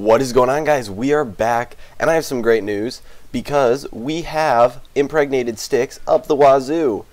What is going on, guys? We are back, and I have some great news because we have impregnated sticks up the wazoo.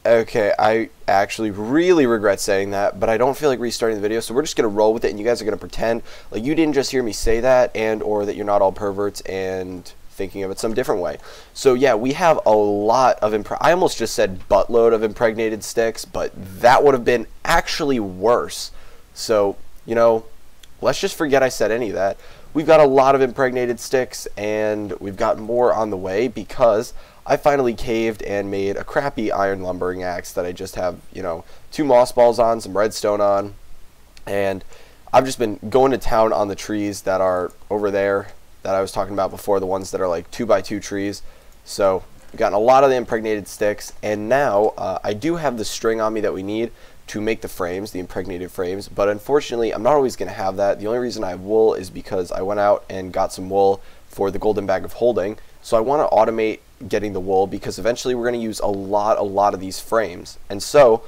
Okay, I actually really regret saying that, but I don't feel like restarting the video, so we're just going to roll with it, and you guys are going to pretend like you didn't just hear me say that, and or that you're not all perverts and thinking of it some different way. So yeah, we have a lot of I almost just said buttload of impregnated sticks, but that would have been actually worse. So, you know, let's just forget I said any of that. We've got a lot of impregnated sticks, and we've got more on the way because I finally caved and made a crappy iron lumbering axe that I just have, you know, 2 moss balls on, some redstone on, and I've just been going to town on the trees that are over there that I was talking about before, the ones that are like 2x2 trees. So we've gotten a lot of the impregnated sticks, and now I do have the string on me that we need to make the frames, the impregnated frames, but unfortunately I'm not always going to have that. The only reason I have wool is because I went out and got some wool for the golden bag of holding. So I want to automate getting the wool because eventually we're going to use a lot of these frames. And so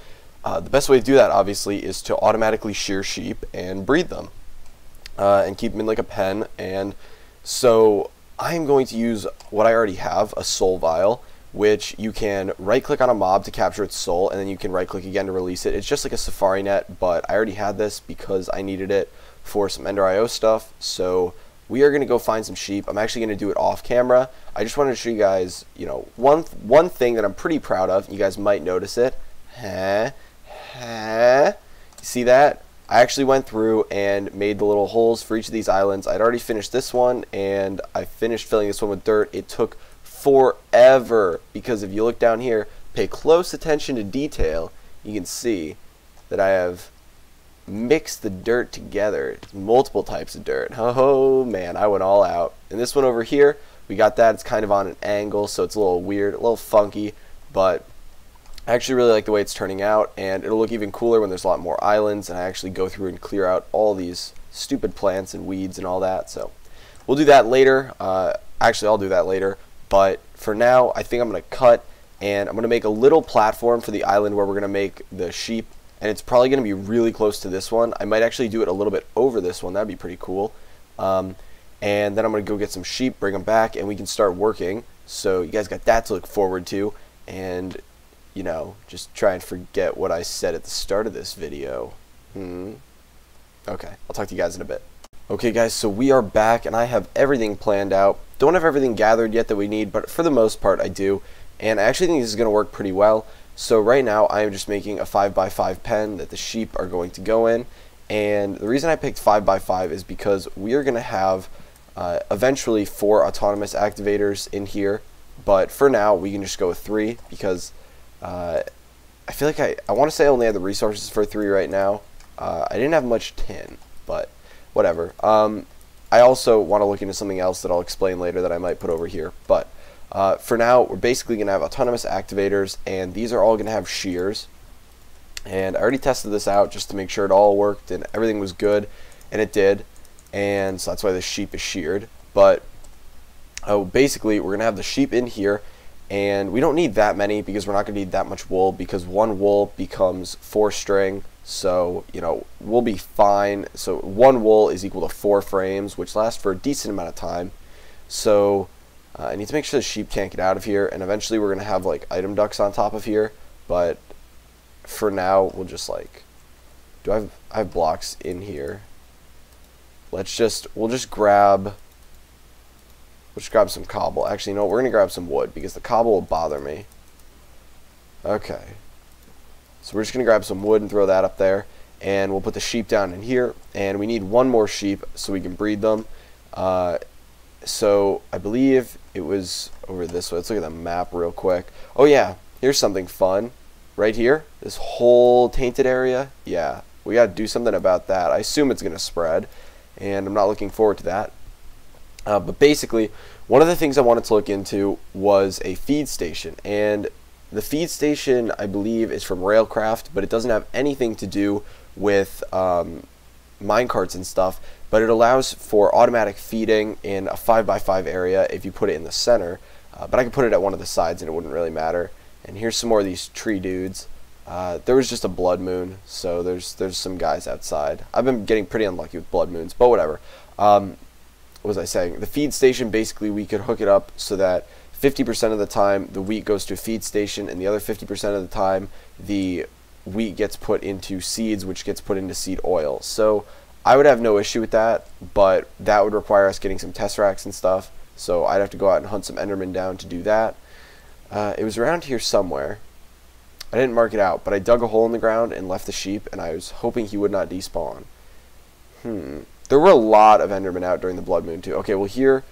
the best way to do that obviously is to automatically shear sheep and breed them and keep them in like a pen. And so I am going to use what I already have, a soul vial, which you can right click on a mob to capture its soul, and then you can right click again to release it. It's just like a safari net, but I already had this because I needed it for some Ender IO stuff. So we are going to go find some sheep. I'm actually going to do it off camera. I just wanted to show you guys, you know, one thing that I'm pretty proud of. You guys might notice it. You see that? I actually went through and made the little holes for each of these islands. I'd already finished this one, and I finished filling this one with dirt. It took forever because if you look down here, pay close attention to detail, you can see that I have mixed the dirt together. Multiple types of dirt. Oh man, I went all out. And this one over here, we got that. It's kind of on an angle, so it's a little weird, a little funky, but I actually really like the way it's turning out, and it'll look even cooler when there's a lot more islands and I actually go through and clear out all these stupid plants and weeds and all that. So we'll do that later. Actually, I'll do that later. But for now, I think I'm going to cut, and I'm going to make a little platform for the island where we're going to make the sheep, and it's probably going to be really close to this one. I might actually do it a little bit over this one. That'd be pretty cool. And then I'm going to go get some sheep, bring them back, and we can start working. So you guys got that to look forward to, and, you know, just try and forget what I said at the start of this video. Okay, I'll talk to you guys in a bit. Okay guys, so we are back, and I have everything planned out. Don't have everything gathered yet that we need, but for the most part I do, and I actually think this is going to work pretty well. So right now I am just making a 5x5 pen that the sheep are going to go in, and the reason I picked 5x5 is because we are going to have eventually 4 autonomous activators in here, but for now we can just go with 3 because I feel like I want to say I only have the resources for 3 right now. I didn't have much tin, but whatever. I also want to look into something else that I'll explain later that I might put over here. But for now, we're basically going to have autonomous activators, and these are all going to have shears. And I already tested this out just to make sure it all worked and everything was good, and it did. And so that's why the sheep is sheared. But basically, we're going to have the sheep in here, and we don't need that many because we're not going to need that much wool because 1 wool becomes 4 string. So, you know, we'll be fine. So 1 wool is equal to 4 frames, which lasts for a decent amount of time. So I need to make sure the sheep can't get out of here, and eventually we're going to have like item ducks on top of here. But for now, we'll just like, I have blocks in here. We'll just grab some cobble. Actually, no, we're going to grab some wood because the cobble will bother me. Okay. So we're just going to grab some wood and throw that up there, and we'll put the sheep down in here, and we need 1 more sheep so we can breed them. So I believe it was over this way. Let's look at the map real quick. Oh yeah, here's something fun. Right here, this whole tainted area, yeah, we got to do something about that. I assume it's going to spread, and I'm not looking forward to that. But basically, one of the things I wanted to look into was a feed station, and the feed station, I believe, is from Railcraft, but it doesn't have anything to do with minecarts and stuff, but it allows for automatic feeding in a 5x5 area if you put it in the center, but I could put it at one of the sides and it wouldn't really matter. And here's some more of these tree dudes. There was just a blood moon, so there's some guys outside. I've been getting pretty unlucky with blood moons, but whatever. What was I saying? The feed station, basically we could hook it up so that 50% of the time the wheat goes to a feed station, and the other 50% of the time the wheat gets put into seeds, which gets put into seed oil. So I would have no issue with that, but that would require us getting some tesseracts and stuff, so I'd have to go out and hunt some endermen down to do that. It was around here somewhere. I didn't mark it out, but I dug a hole in the ground and left the sheep, and I was hoping he would not despawn. There were a lot of endermen out during the blood moon too. Okay, well here,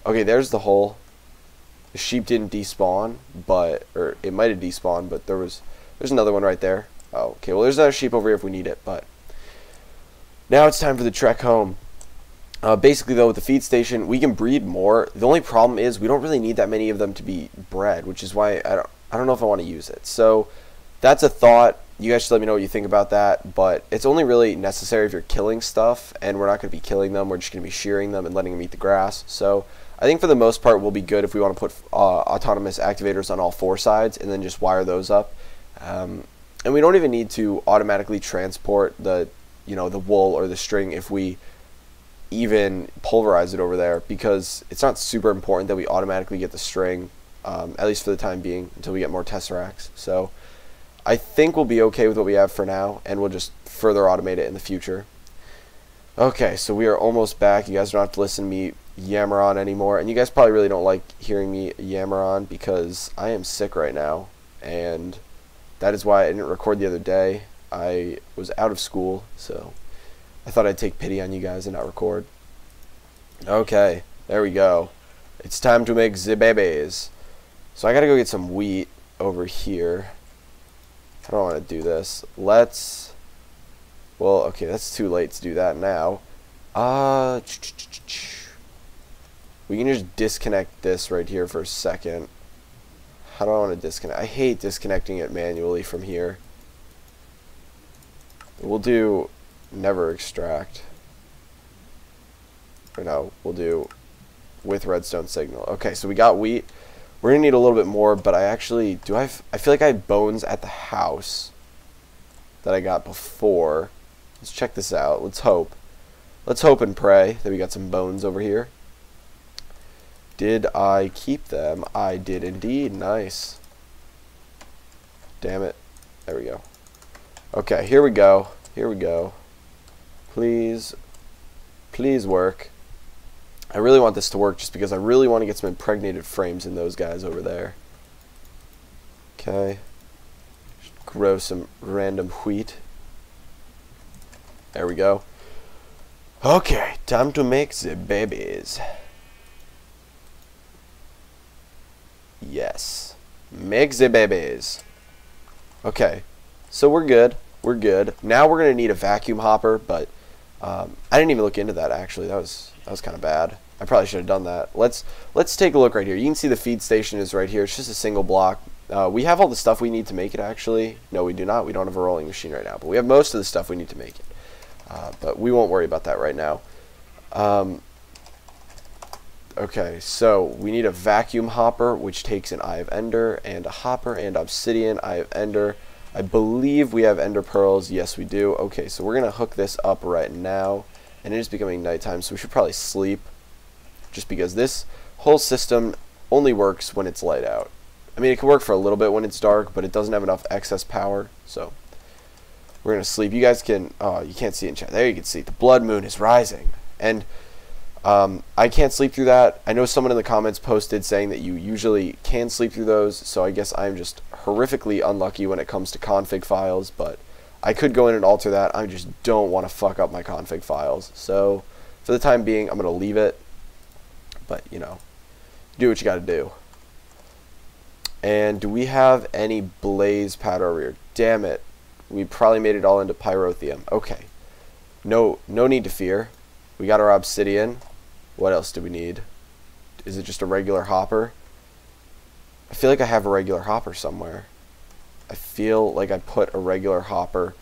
okay, there's the hole. The sheep didn't despawn, or it might have despawned, but there's another one right there. Oh, okay, well there's another sheep over here if we need it, but now it's time for the trek home. Basically though, with the feed station, we can breed more. The only problem is we don't really need that many of them to be bred, which is why I don't know if I want to use it. So that's a thought. You guys should let me know what you think about that, but it's only really necessary if you're killing stuff, and we're not going to be killing them. We're just going to be shearing them and letting them eat the grass. So I think for the most part we'll be good if we want to put autonomous activators on all 4 sides and then just wire those up. And we don't even need to automatically transport the wool or the string if we even pulverize it over there, because it's not super important that we automatically get the string, at least for the time being, until we get more tesseracts. So I think we'll be okay with what we have for now, and we'll just further automate it in the future. Okay, so we are almost back. You guys don't have to listen to me yammer on anymore, and you guys probably really don't like hearing me yammer on because I am sick right now, and that is why I didn't record the other day. I was out of school, so I thought I'd take pity on you guys and not record. Okay, there we go. It's time to make the babies. So I gotta go get some wheat over here. I don't want to do this. Well, okay, that's too late to do that now. We can just disconnect this right here for a second. How do I want to disconnect? I hate disconnecting it manually from here. We'll do never extract. Or no, we'll do with redstone signal. Okay, so we got wheat. We're gonna need a little bit more, but I feel like I have bones at the house that I got before. Let's check this out. Let's hope and pray that we got some bones over here. Did I keep them? I did indeed. Nice. Damn it. There we go. Okay, here we go. Here we go. Please work. I really want this to work just because I really want to get some impregnated frames in those guys over there. Okay. Just grow some random wheat. There we go. Okay, time to make the babies. Yes. Make the babies. Okay. So we're good. We're good. Now we're going to need a vacuum hopper, but I didn't even look into that actually. That was kind of bad. I probably should have done that. Let's take a look right here. You can see the feed station is right here. It's just a single block. We have all the stuff we need to make it actually. No, we do not. We don't have a rolling machine right now, but we have most of the stuff we need to make it. But we won't worry about that right now. Okay, so we need a vacuum hopper, which takes an Eye of Ender, and a hopper, and obsidian, Eye of Ender. I believe we have ender pearls. Yes, we do. Okay, so we're going to hook this up right now, and it is becoming nighttime, so we should probably sleep, just because this whole system only works when it's light out. I mean, it can work for a little bit when it's dark, but it doesn't have enough excess power, so we're going to sleep. You guys can, oh, you can't see it in chat. There you can see the blood moon is rising, and I can't sleep through that. I know someone in the comments posted saying that you usually can sleep through those, so I guess I'm just horrifically unlucky when it comes to config files, but I could go in and alter that. I just don't want to fuck up my config files. So for the time being, I'm going to leave it, but you know, do what you got to do. And do we have any blaze powder over here? Damn it. We probably made it all into pyrotheum. Okay. No need to fear. We got our obsidian. What else do we need? Is it just a regular hopper? I feel like I have a regular hopper somewhere. I feel like I put a regular hopper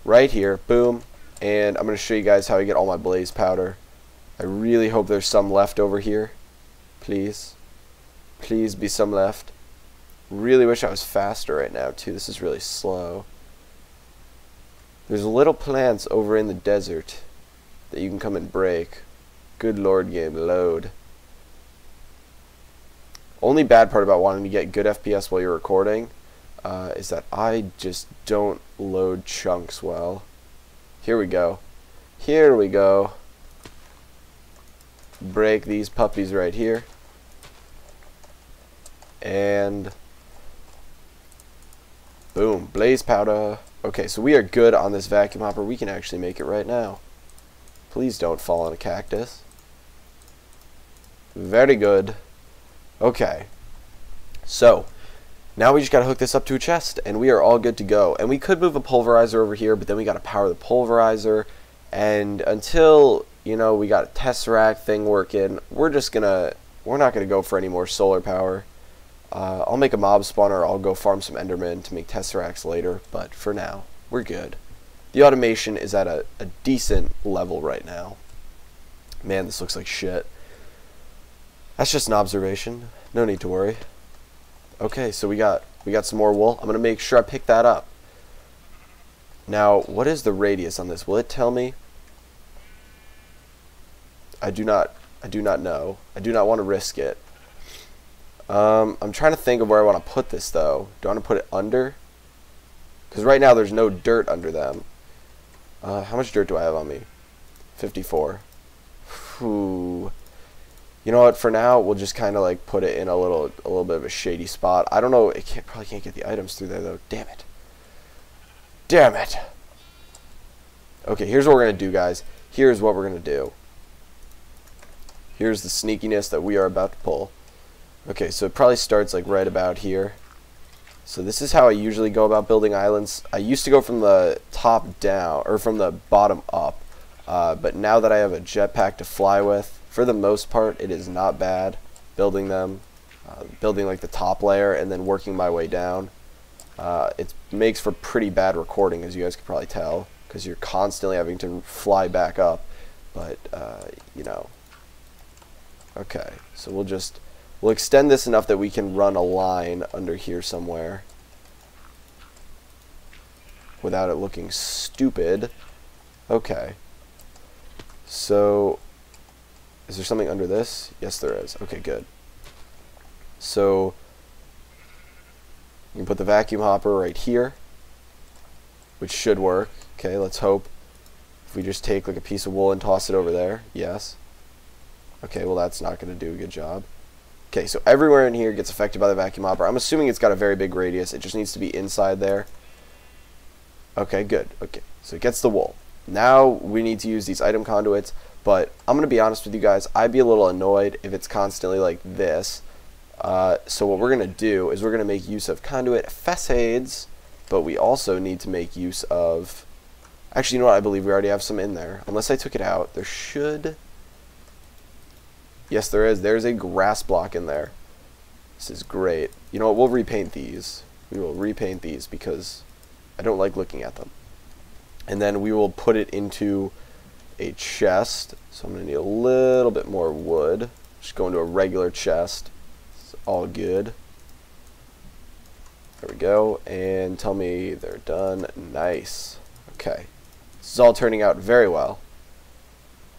right here. Boom. And I'm going to show you guys how I get all my blaze powder. I really hope there's some left over here. Please. Please be some left. Really wish I was faster right now, too. This is really slow. There's little plants over in the desert that you can come and break. Good lord, game, load. Only bad part about wanting to get good FPS while you're recording is that I just don't load chunks well. Here we go. Here we go. Break these puppies right here. And boom, blaze powder. Okay, so we are good on this vacuum hopper. We can actually make it right now. Please don't fall on a cactus. Very good. Okay. So, now we just gotta hook this up to a chest, and we are all good to go. And we could move a pulverizer over here, but then we gotta power the pulverizer. And until, you know, we got a tesseract thing working, we're not gonna go for any more solar power. I'll make a mob spawner, I'll go farm some endermen to make tesseracts later, but for now, we're good. The automation is at a decent level right now. Man, this looks like shit. That's just an observation. No need to worry. Okay, so we got some more wool. I'm gonna make sure I pick that up. Now, what is the radius on this? Will it tell me? I do not know. I do not want to risk it. I'm trying to think of where I want to put this though. Do I want to put it under? Because right now there's no dirt under them. How much dirt do I have on me? 54. Whew. You know what? For now, we'll just kind of like put it in a little bit of a shady spot. I don't know. It probably can't get the items through there though. Damn it. Damn it. Okay, here's what we're gonna do, guys. Here's what we're gonna do. Here's the sneakiness that we are about to pull. Okay, so it probably starts like right about here. So this is how I usually go about building islands. I used to go from the top down, or from the bottom up. But now that I have a jetpack to fly with, for the most part, it is not bad building them. Building like the top layer and then working my way down. It makes for pretty bad recording, as you guys can probably tell, because you're constantly having to fly back up. But, you know. Okay, so we'll extend this enough that we can run a line under here somewhere without it looking stupid. Okay. So, is there something under this? Yes, there is. Okay, good. So, you can put the vacuum hopper right here, which should work. Okay, let's hope. If we just take like a piece of wool and toss it over there, yes. Okay, well that's not going to do a good job. Okay, so everywhere in here gets affected by the vacuum hopper. I'm assuming it's got a very big radius. It just needs to be inside there. Okay, good. Okay, so it gets the wool. Now we need to use these item conduits, but I'm going to be honest with you guys. I'd be a little annoyed if it's constantly like this. So what we're going to do is we're going to make use of conduit facades, but we also need to make use of... Actually, you know what? I believe we already have some in there. Unless I took it out, there should... Yes, there is. There's a grass block in there. This is great. You know what? We'll repaint these. We will repaint these because I don't like looking at them. And then we will put it into a chest. So I'm going to need a little bit more wood. Just go into a regular chest. It's all good. There we go. And tell me they're done. Nice. Okay. This is all turning out very well.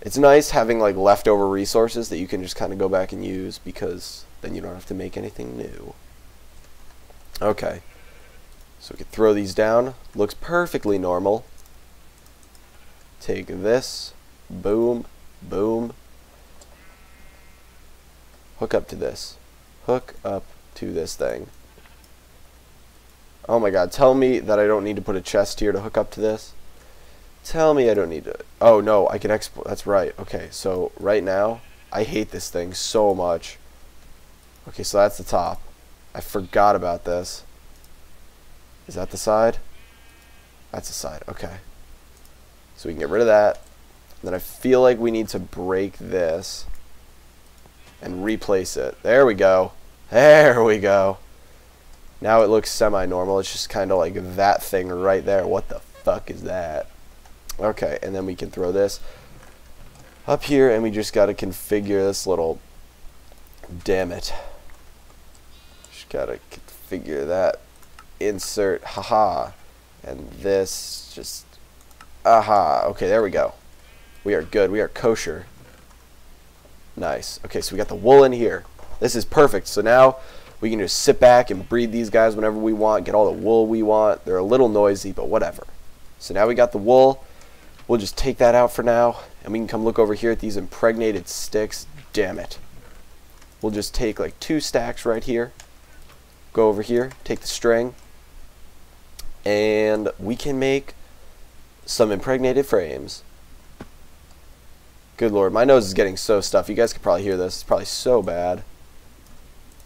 It's nice having like leftover resources that you can just kind of go back and use, because then you don't have to make anything new. Okay. So we can throw these down. Looks perfectly normal. Take this. Boom. Boom. Hook up to this. Hook up to this thing. Oh my god, tell me that I don't need to put a chest here to hook up to this. Tell me I don't need to... Oh, no, I can export... That's right. Okay, so right now, I hate this thing so much. Okay, so that's the top. I forgot about this. Is that the side? That's the side. Okay. So we can get rid of that. Then I feel like we need to break this and replace it. There we go. There we go. Now it looks semi-normal. It's just kind of like that thing right there. What the fuck is that? Okay, and then we can throw this up here, and we just got to configure this little... Damn it. Just got to figure that. Insert, haha, and this just, aha. Okay, there we go. We are good. We are kosher. Nice. Okay, so we got the wool in here. This is perfect. So now we can just sit back and breed these guys whenever we want, get all the wool we want. They're a little noisy, but whatever. So now we got the wool. We'll just take that out for now, and we can come look over here at these impregnated sticks. Damn it. We'll just take like 2 stacks right here. Go over here, take the string, and we can make some impregnated frames. Good lord, my nose is getting so stuffed. You guys can probably hear this. It's probably so bad.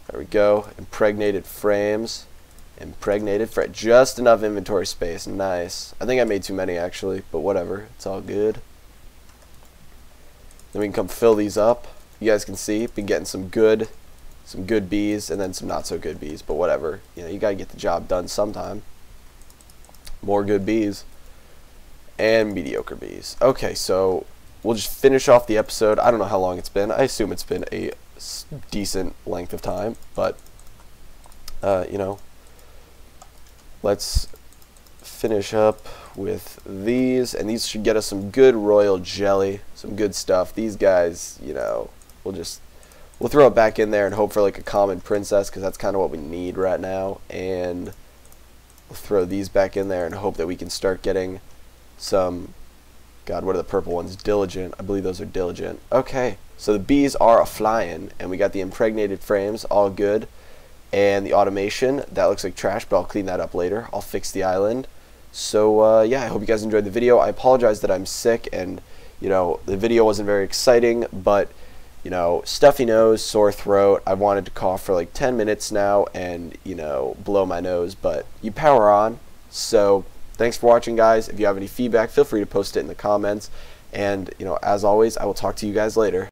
There we go. Impregnated frames. Impregnated frame. Just enough inventory space. Nice. I think I made too many actually, but whatever. It's all good. Then we can come fill these up. You guys can see, been getting some good bees and then some not so good bees, but whatever. You know, you gotta get the job done sometime. More good bees and mediocre bees. Okay, so we'll just finish off the episode. I don't know how long it's been. I assume it's been a decent length of time, but you know, let's finish up with these, and these should get us some good royal jelly, some good stuff. These guys, you know, we'll throw it back in there and hope for like a common princess, because that's kind of what we need right now. And we'll throw these back in there and hope that we can start getting some, God, what are the purple ones? Diligent. I believe those are diligent. Okay, so the bees are a-flying, and we got the impregnated frames, all good. And the automation, that looks like trash, but I'll clean that up later. I'll fix the island. So yeah, I hope you guys enjoyed the video. I apologize that I'm sick, and you know, the video wasn't very exciting, but you know, stuffy nose, sore throat. I wanted to cough for like 10 minutes now and, you know, blow my nose, but you power on. So thanks for watching, guys. If you have any feedback, feel free to post it in the comments. And, you know, as always, I will talk to you guys later.